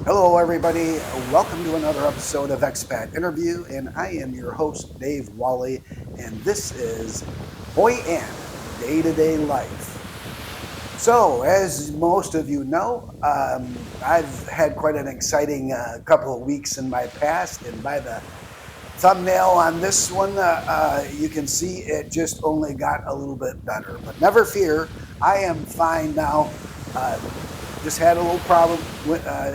Hello, everybody. Welcome to another episode of Expat Interview, and I am your host, Dave Wally, and this is Hoi An, Day-to-Day Life. So, as most of you know, I've had quite an exciting couple of weeks in my past, and by the thumbnail on this one, you can see it just only got a little bit better. But never fear, I am fine now. Just had a little problem.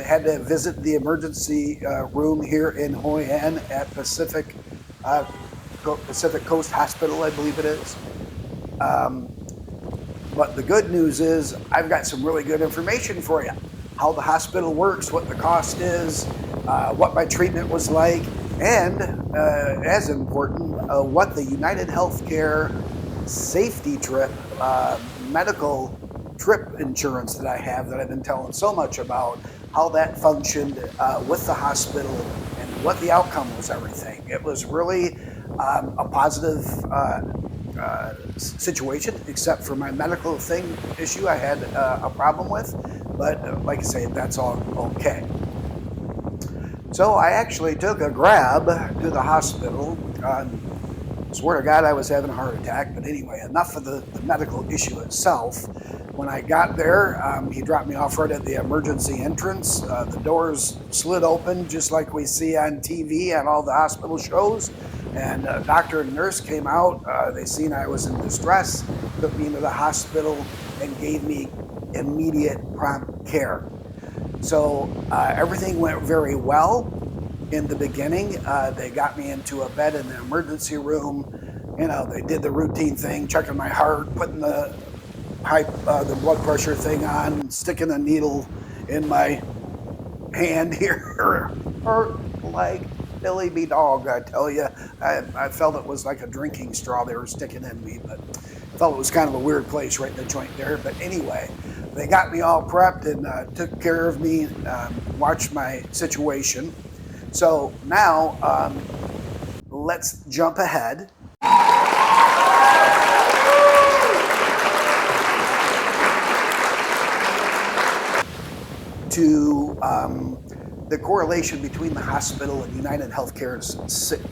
Had to visit the emergency room here in Hoi An at Pacific Coast Hospital, I believe it is. But the good news is I've got some really good information for you. How the hospital works, what the cost is, what my treatment was like, and as important, what the United Healthcare Safety Trip medical trip insurance that I have that I've been telling so much about, how that functioned with the hospital and what the outcome was, everything. It was really a positive situation, except for my medical issue I had a problem with. But like I say, that's all okay. So I actually took a grab to the hospital. Swear to God, I was having a heart attack. But anyway, enough of the medical issue itself. When I got there, he dropped me off right at the emergency entrance. The doors slid open just like we see on TV on all the hospital shows. And a doctor and nurse came out. They seen I was in distress, took me into the hospital, and gave me immediate prompt care. So everything went very well in the beginning. They got me into a bed in the emergency room. You know, they did the routine thing, checking my heart, putting the blood pressure thing on, sticking a needle in my hand here. Hurt like Billy B. Dog, I tell you. I felt it was like a drinking straw they were sticking in me, but I felt it was kind of a weird place right in the joint there. But anyway, they got me all prepped and took care of me, watched my situation. So now let's jump ahead. To the correlation between the hospital and United Healthcare's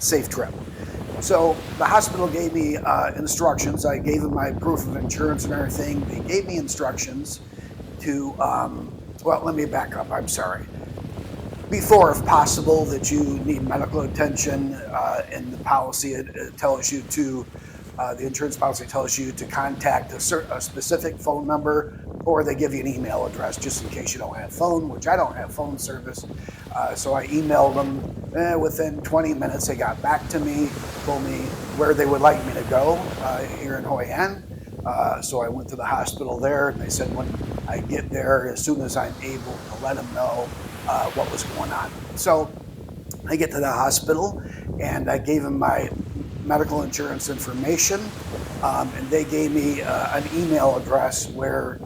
Safe Trip. So the hospital gave me instructions. I gave them my proof of insurance and everything. They gave me instructions to, well, let me back up, I'm sorry. Before, if possible, that you need medical attention, and the policy it tells you to, the insurance policy tells you to contact a specific phone number, or they give you an email address just in case you don't have phone, which I don't have phone service. So I emailed them. Within 20 minutes, they got back to me, told me where they would like me to go here in Hoi An. So I went to the hospital there, and they said when I get there, as soon as I'm able to let them know what was going on. So I get to the hospital, and I gave them my medical insurance information, and they gave me an email address where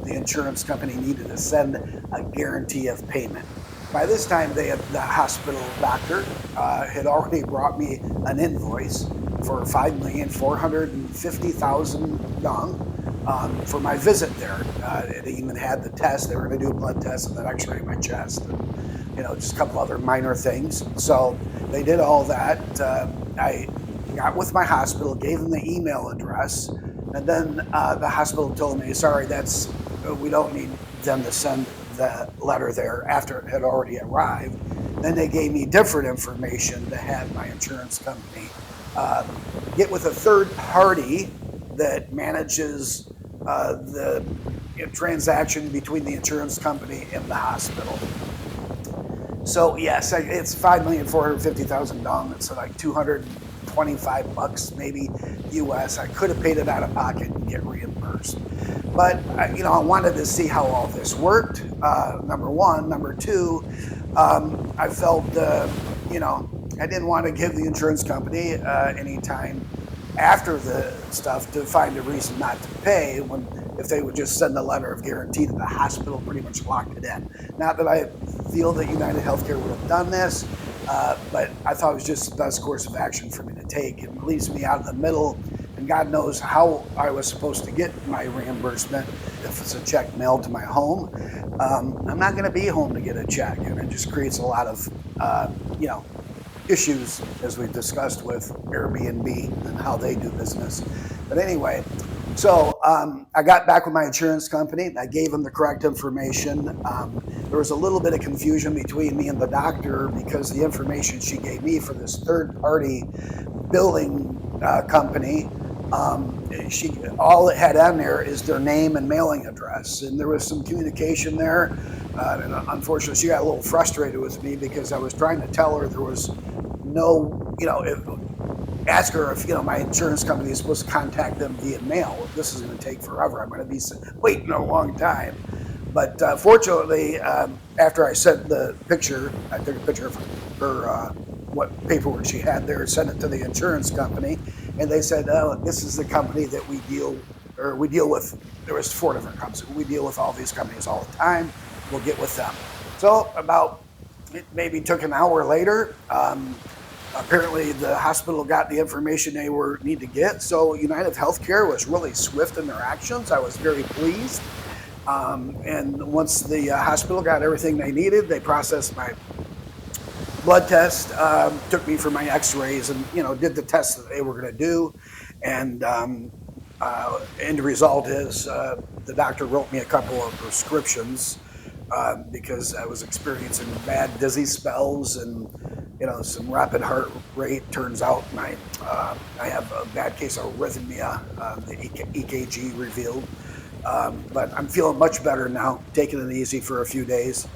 the insurance company needed to send a guarantee of payment. By this time, the hospital doctor had already brought me an invoice for 5,450,000 dong for my visit there. It even had the test. They were going to do a blood test and then x-ray my chest, and, you know, just a couple other minor things. So they did all that. I got with my hospital, gave them the email address, and then the hospital told me, sorry, we don't need them to send the letter there after it had already arrived. Then they gave me different information to have my insurance company get with a third party that manages the transaction between the insurance company and the hospital. So yes, it's 5,450,000 dong. It's like $225 maybe US. I could have paid it out of pocket and get reimbursed. But you know, I wanted to see how all this worked. Number one. Number two, I felt you know, I didn't want to give the insurance company any time after the stuff to find a reason not to pay, when if they would just send a letter of guarantee to the hospital, pretty much locked it in. Not that I feel that United Healthcare would have done this, but I thought it was just the best course of action for me to take. It leaves me out of the middle, and God knows how I was supposed to get my reimbursement if it's a check mailed to my home, I'm not going to be home to get a check, and it just creates a lot of issues, as we've discussed with Airbnb and how they do business. But anyway, so I got back with my insurance company. I gave them the correct information. There was a little bit of confusion between me and the doctor because the information she gave me for this third-party billing company, all it had on there is their name and mailing address, and there was some communication there. And unfortunately, she got a little frustrated with me because I was trying to tell her there was no, ask her if my insurance company is supposed to contact them via mail. This is going to take forever. I'm going to be waiting a long time. But fortunately, after I sent the picture, I took a picture of her what paperwork she had there, sent it to the insurance company, and they said, "Oh, this is the company that we deal with." There was 4 different companies. We deal with all these companies all the time. We'll get with them. So it maybe took an hour later. Apparently, the hospital got the information they need to get. So United Healthcare was really swift in their actions. I was very pleased. And once the hospital got everything they needed, they processed my blood test, took me for my x-rays, and did the tests that they were going to do. And the result is the doctor wrote me a couple of prescriptions because I was experiencing bad dizzy spells and some rapid heart rate. Turns out I have a bad case of arrhythmia, the EKG revealed. But I'm feeling much better now, taking it easy for a few days.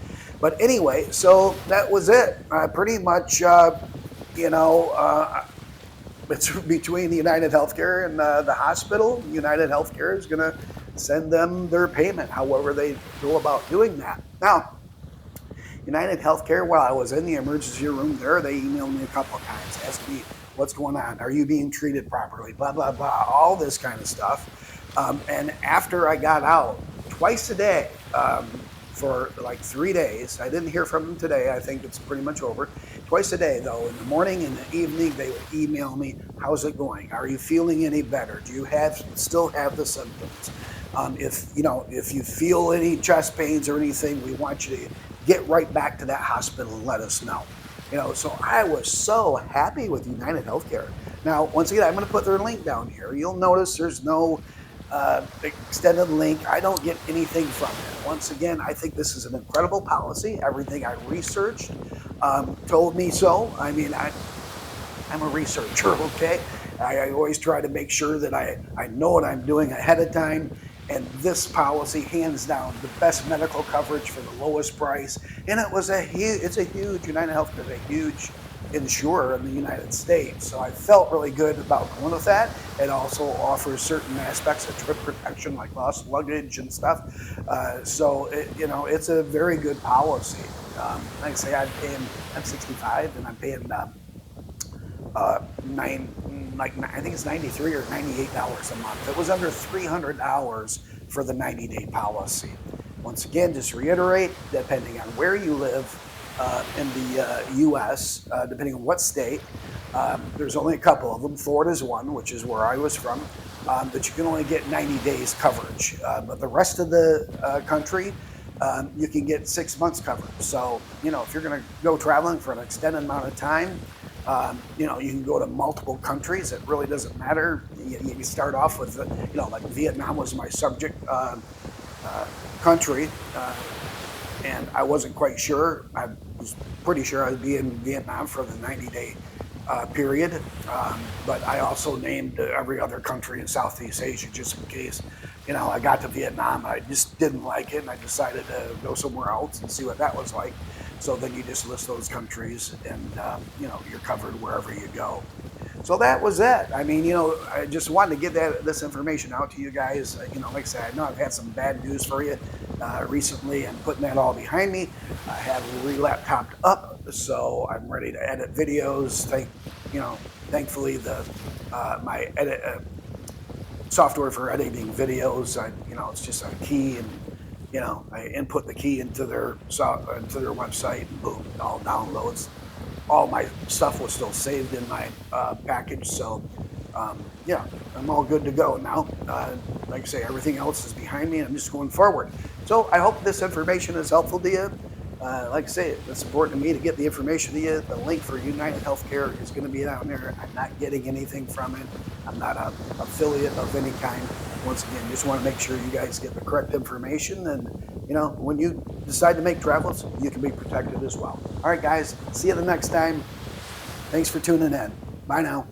But anyway, so that was it. Pretty much, it's between the United Healthcare and the hospital. United Healthcare is going to send them their payment, however they go about doing that. Now, United Healthcare, while I was in the emergency room there, they emailed me a couple of times, asked me what's going on, are you being treated properly, blah, blah, blah, all this kind of stuff. And after I got out, twice a day, for like 3 days, I didn't hear from them today, I think it's pretty much over. Twice a day though, in the morning and the evening, they would email me, how's it going? Are you feeling any better? Do you still have the symptoms? If you feel any chest pains or anything, we want you to get right back to that hospital and let us know. So I was so happy with United Healthcare. Now, once again, I'm going to put their link down here. You'll notice there's no extended link. I don't get anything from it. Once again, I think this is an incredible policy. Everything I researched told me so. I mean, I'm a researcher, okay? I always try to make sure that I know what I'm doing ahead of time. And this policy, hands down, the best medical coverage for the lowest price. And it's a huge, United Healthcare is a huge insurer in the United States. So I felt really good about going with that. It also offers certain aspects of trip protection, like lost luggage and stuff. So it's a very good policy. Like I say, I'm 65 and I'm paying I think it's $93 or $98 a month. It was under $300 for the 90-day policy. Once again, just reiterate, depending on where you live in the U.S., depending on what state, there's only a couple of them. Florida's one, which is where I was from, that you can only get 90 days coverage. But the rest of the country, you can get 6 months coverage. So, if you're going to go traveling for an extended amount of time, you can go to multiple countries. It really doesn't matter. You can start off with, like Vietnam was my subject country, and I wasn't quite sure. I was pretty sure I'd be in Vietnam for the 90-day period, but I also named every other country in Southeast Asia just in case. I got to Vietnam, I just didn't like it, and I decided to go somewhere else and see what that was like. So then you just list those countries, and you're covered wherever you go. So that was it. I mean, I just wanted to get this information out to you guys. Like I said, I know I've had some bad news for you recently, and putting that all behind me. I have re-laptoped up, so I'm ready to edit videos. Thankfully, my edit software for editing videos, it's just a key, and I input the key into their website, and boom, it all downloads. All my stuff was still saved in my package, so yeah, I'm all good to go now. Like I say, everything else is behind me. I'm just going forward. So I hope this information is helpful to you. Like I say, it's important to me to get the information to you. The link for United Healthcare is going to be down there. I'm not getting anything from it. I'm not an affiliate of any kind. Once again, just want to make sure you guys get the correct information. And, when you decide to make travels, you can be protected as well. All right, guys, see you the next time. Thanks for tuning in. Bye now.